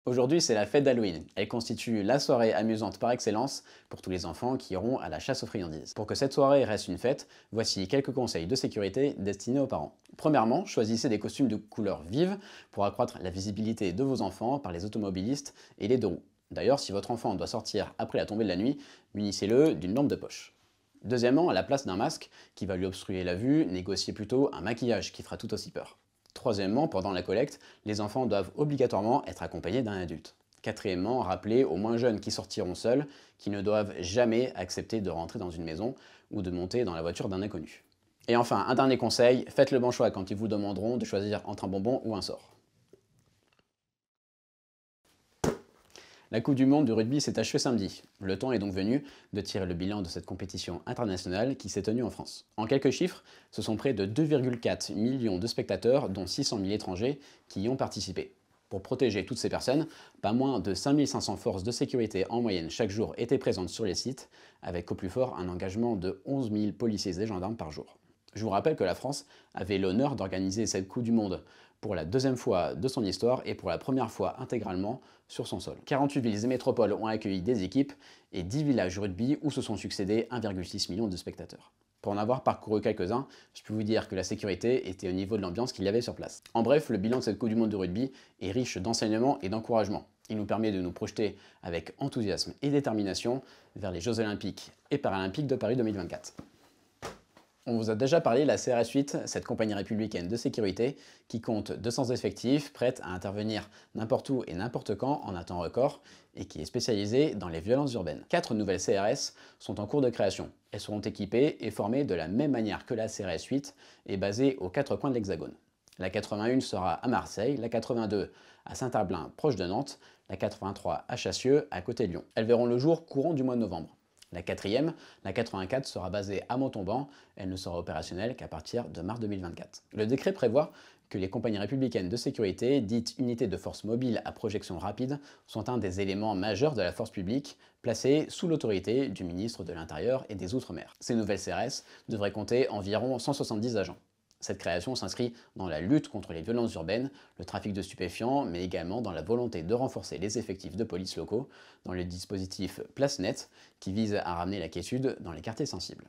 Aujourd'hui, c'est la fête d'Halloween. Elle constitue la soirée amusante par excellence pour tous les enfants qui iront à la chasse aux friandises. Pour que cette soirée reste une fête, voici quelques conseils de sécurité destinés aux parents. Premièrement, choisissez des costumes de couleurs vives pour accroître la visibilité de vos enfants par les automobilistes et les deux roues. D'ailleurs, si votre enfant doit sortir après la tombée de la nuit, munissez-le d'une lampe de poche. Deuxièmement, à la place d'un masque qui va lui obstruer la vue, négociez plutôt un maquillage qui fera tout aussi peur. Troisièmement, pendant la collecte, les enfants doivent obligatoirement être accompagnés d'un adulte. Quatrièmement, rappelez aux moins jeunes qui sortiront seuls qu'ils ne doivent jamais accepter de rentrer dans une maison ou de monter dans la voiture d'un inconnu. Et enfin, un dernier conseil, faites le bon choix quand ils vous demanderont de choisir entre un bonbon ou un sort. La Coupe du Monde du rugby s'est achevée samedi. Le temps est donc venu de tirer le bilan de cette compétition internationale qui s'est tenue en France. En quelques chiffres, ce sont près de 2,4 millions de spectateurs, dont 600 000 étrangers, qui y ont participé. Pour protéger toutes ces personnes, pas moins de 5500 forces de sécurité en moyenne chaque jour étaient présentes sur les sites, avec au plus fort un engagement de 11 000 policiers et gendarmes par jour. Je vous rappelle que la France avait l'honneur d'organiser cette Coupe du Monde pour la deuxième fois de son histoire et pour la première fois intégralement sur son sol. 48 villes et métropoles ont accueilli des équipes et 10 villages rugby où se sont succédés 1,6 million de spectateurs. Pour en avoir parcouru quelques-uns, je peux vous dire que la sécurité était au niveau de l'ambiance qu'il y avait sur place. En bref, le bilan de cette Coupe du Monde de rugby est riche d'enseignements et d'encouragement. Il nous permet de nous projeter avec enthousiasme et détermination vers les Jeux Olympiques et Paralympiques de Paris 2024. On vous a déjà parlé de la CRS 8, cette compagnie républicaine de sécurité qui compte 200 effectifs, prête à intervenir n'importe où et n'importe quand en un temps record et qui est spécialisée dans les violences urbaines. 4 nouvelles CRS sont en cours de création. Elles seront équipées et formées de la même manière que la CRS 8 et basées aux 4 coins de l'Hexagone. La 81 sera à Marseille, la 82 à Saint-Herblain proche de Nantes, la 83 à Chassieux à côté de Lyon. Elles verront le jour courant du mois de novembre. La quatrième, la 84, sera basée à Montauban. Elle ne sera opérationnelle qu'à partir de mars 2024. Le décret prévoit que les compagnies républicaines de sécurité, dites unités de force mobile à projection rapide, sont un des éléments majeurs de la force publique, placés sous l'autorité du ministre de l'Intérieur et des Outre-mer. Ces nouvelles CRS devraient compter environ 170 agents. Cette création s'inscrit dans la lutte contre les violences urbaines, le trafic de stupéfiants, mais également dans la volonté de renforcer les effectifs de police locaux dans le dispositif Place Net qui vise à ramener la quiétude dans les quartiers sensibles.